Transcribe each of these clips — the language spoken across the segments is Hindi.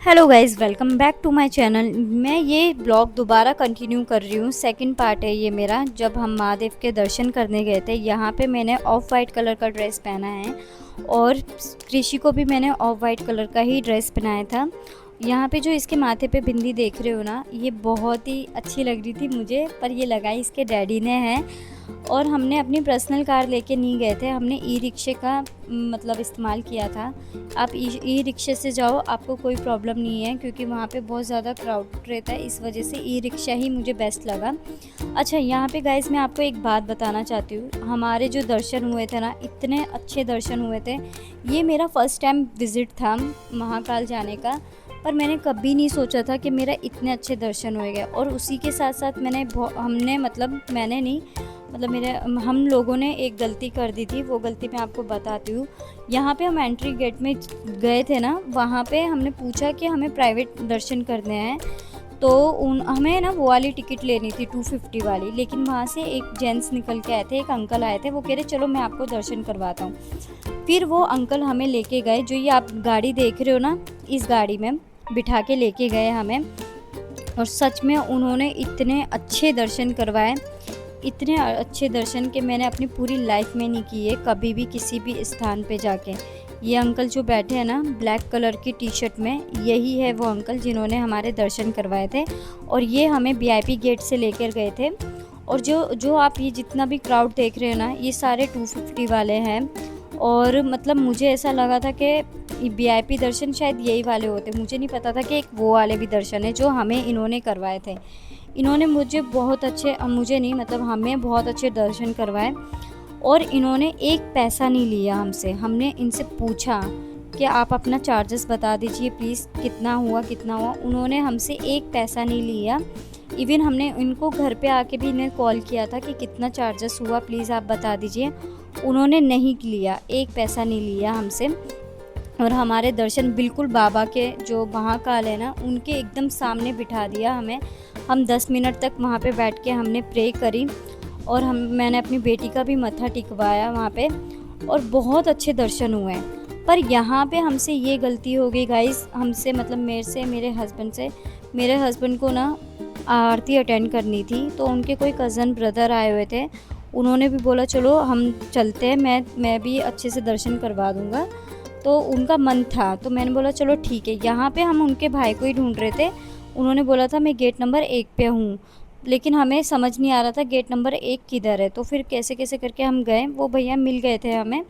Hello guys, welcome back to my channel. मैं ये ब्लॉग दोबारा कंटिन्यू कर रही हूँ। सेकंड पार्ट है ये मेरा। जब हम महादेव के दर्शन करने गए थे, यहाँ पे मैंने ऑफ वाइट कलर का ड्रेस पहना है और कृषि को भी मैंने ऑफ वाइट कलर का ही ड्रेस पहनाया था। यहाँ पे जो इसके माथे पे बिंदी देख रहे हो ना, ये बहुत ही अच्छी लग रही थी मुझे, पर ये लगाई इसके डैडी ने है। और हमने अपनी पर्सनल कार लेके नहीं गए थे, हमने ई रिक्शे का मतलब इस्तेमाल किया था। आप ई रिक्शे से जाओ, आपको कोई प्रॉब्लम नहीं है, क्योंकि वहाँ पे बहुत ज़्यादा क्राउड रहता है, इस वजह से ई रिक्शा ही मुझे बेस्ट लगा। अच्छा, यहाँ पे गाइस मैं आपको एक बात बताना चाहती हूँ। हमारे जो दर्शन हुए थे ना, इतने अच्छे दर्शन हुए थे। ये मेरा फ़र्स्ट टाइम विज़िट था महाकाल जाने का, पर मैंने कभी नहीं सोचा था कि मेरा इतने अच्छे दर्शन होएंगे। और उसी के साथ साथ मैंने नहीं, मतलब मेरे हम लोगों ने एक गलती कर दी थी। वो गलती मैं आपको बताती हूँ। यहाँ पे हम एंट्री गेट में गए थे ना, वहाँ पे हमने पूछा कि हमें प्राइवेट दर्शन करने हैं, तो हमें ना वो वाली टिकट लेनी थी 250 वाली। लेकिन वहाँ से एक जेंट्स निकल के आए थे, एक अंकल आए थे, वो कह रहे चलो मैं आपको दर्शन करवाता हूँ। फिर वो अंकल हमें लेके गए, जो ये आप गाड़ी देख रहे हो ना, इस गाड़ी में बिठा के लेके गए हमें। और सच में उन्होंने इतने अच्छे दर्शन करवाए, इतने अच्छे दर्शन के मैंने अपनी पूरी लाइफ में नहीं किए कभी भी किसी भी स्थान पे जाके। ये अंकल जो बैठे हैं ना ब्लैक कलर की टी शर्ट में, यही है वो अंकल जिन्होंने हमारे दर्शन करवाए थे। और ये हमें वीआईपी गेट से लेकर गए थे। और जो आप ये जितना भी क्राउड देख रहे हो ना, ये सारे 250 वाले हैं। और मतलब मुझे ऐसा लगा था कि वीआईपी दर्शन शायद यही वाले होते, मुझे नहीं पता था कि एक वो वाले भी दर्शन है जो हमें इन्होंने करवाए थे। इन्होंने मुझे बहुत अच्छे, मुझे नहीं मतलब हमें बहुत अच्छे दर्शन करवाए। और इन्होंने एक पैसा नहीं लिया हमसे। हमने इनसे पूछा कि आप अपना चार्जेस बता दीजिए प्लीज़, कितना हुआ कितना हुआ। उन्होंने हमसे एक पैसा नहीं लिया। इवन हमने इनको घर पे आके भी इन्हें कॉल किया था कि कितना चार्जेस हुआ प्लीज़ आप बता दीजिए। उन्होंने नहीं लिया, एक पैसा नहीं लिया हमसे। और हमारे दर्शन बिल्कुल बाबा के जो महाकाल है ना, उनके एकदम सामने बिठा दिया हमें। हम 10 मिनट तक वहाँ पे बैठ के हमने प्रे करी। और मैंने अपनी बेटी का भी मत्था टिकवाया वहाँ पे। और बहुत अच्छे दर्शन हुए। पर यहाँ पे हमसे ये गलती हो गई गाइस, हमसे मतलब मेरे हस्बैंड को ना आरती अटेंड करनी थी। तो उनके कोई कज़न ब्रदर आए हुए थे, उन्होंने भी बोला चलो हम चलते हैं, मैं भी अच्छे से दर्शन करवा दूँगा। तो उनका मन था, तो मैंने बोला चलो ठीक है। यहाँ पे हम उनके भाई को ही ढूंढ रहे थे। उन्होंने बोला था मैं गेट नंबर 1 पे हूँ, लेकिन हमें समझ नहीं आ रहा था गेट नंबर 1 किधर है। तो फिर कैसे कैसे करके हम गए, वो भैया मिल गए थे हमें।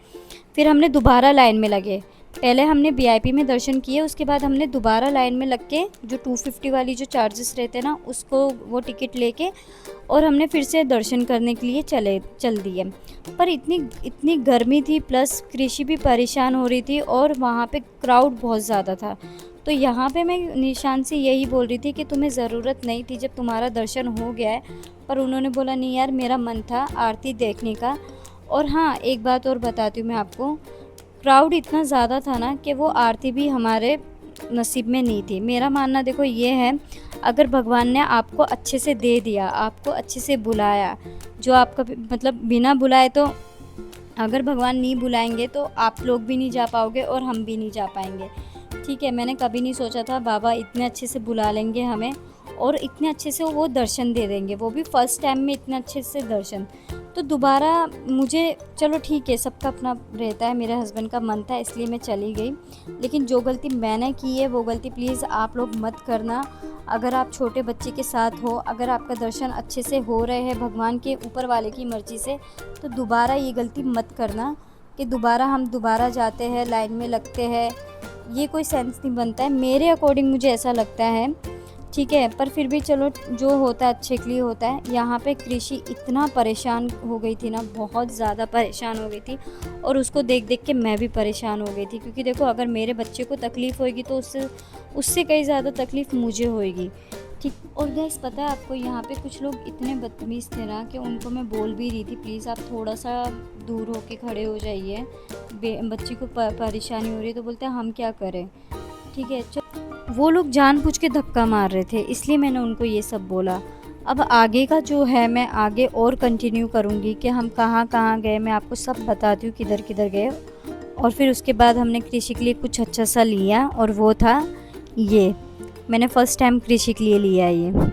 फिर हमने दोबारा लाइन में लगे। पहले हमने वीआईपी में दर्शन किए, उसके बाद हमने दोबारा लाइन में लग के जो 250 वाली जो चार्जेस रहते हैं ना, उसको वो टिकट लेके और हमने फिर से दर्शन करने के लिए चल दिए। पर इतनी इतनी गर्मी थी, प्लस कृषि भी परेशान हो रही थी और वहाँ पे क्राउड बहुत ज़्यादा था। तो यहाँ पे मैं निशान से यही बोल रही थी कि तुम्हें ज़रूरत नहीं थी, जब तुम्हारा दर्शन हो गया है। पर उन्होंने बोला नहीं यार, मेरा मन था आरती देखने का। और हाँ, एक बात और बताती हूँ मैं आपको, क्राउड इतना ज़्यादा था ना कि वो आरती भी हमारे नसीब में नहीं थी। मेरा मानना देखो ये है, अगर भगवान ने आपको अच्छे से दे दिया, आपको अच्छे से बुलाया, जो आपका मतलब बिना बुलाए, तो अगर भगवान नहीं बुलाएंगे तो आप लोग भी नहीं जा पाओगे और हम भी नहीं जा पाएंगे। ठीक है, मैंने कभी नहीं सोचा था बाबा इतने अच्छे से बुला लेंगे हमें और इतने अच्छे से वो दर्शन दे देंगे, वो भी फ़र्स्ट टाइम में इतने अच्छे से दर्शन। तो दोबारा मुझे, चलो ठीक है, सबका अपना रहता है, मेरे हस्बैंड का मन था इसलिए मैं चली गई। लेकिन जो गलती मैंने की है वो गलती प्लीज़ आप लोग मत करना। अगर आप छोटे बच्चे के साथ हो, अगर आपका दर्शन अच्छे से हो रहे हैं भगवान के ऊपर वाले की मर्ज़ी से, तो दोबारा ये गलती मत करना कि हम दोबारा जाते हैं, लाइन में लगते हैं। ये कोई सेंस नहीं बनता है, मेरे अकॉर्डिंग मुझे ऐसा लगता है। ठीक है, पर फिर भी चलो, जो होता है अच्छे के लिए होता है। यहाँ पे कृषि इतना परेशान हो गई थी ना, बहुत ज़्यादा परेशान हो गई थी। और उसको देख देख के मैं भी परेशान हो गई थी, क्योंकि देखो अगर मेरे बच्चे को तकलीफ़ होएगी तो उससे कई ज़्यादा तकलीफ़ मुझे होएगी। ठीक। और गैस पता है आपको, यहाँ पे कुछ लोग इतने बदतमीज़ थे ना कि उनको मैं बोल भी रही थी प्लीज़ आप थोड़ा सा दूर होके खड़े हो जाइए, बच्ची को परेशानी हो रही है। तो बोलते हैं हम क्या करें। ठीक है, वो लोग जानबूझ के धक्का मार रहे थे, इसलिए मैंने उनको ये सब बोला। अब आगे का जो है मैं आगे और कंटिन्यू करूँगी कि हम कहाँ कहाँ गए, मैं आपको सब बताती हूँ किधर किधर गए। और फिर उसके बाद हमने कृषि के लिए कुछ अच्छा सा लिया, और वो था ये मैंने फ़र्स्ट टाइम कृषि के लिए लिया है ये।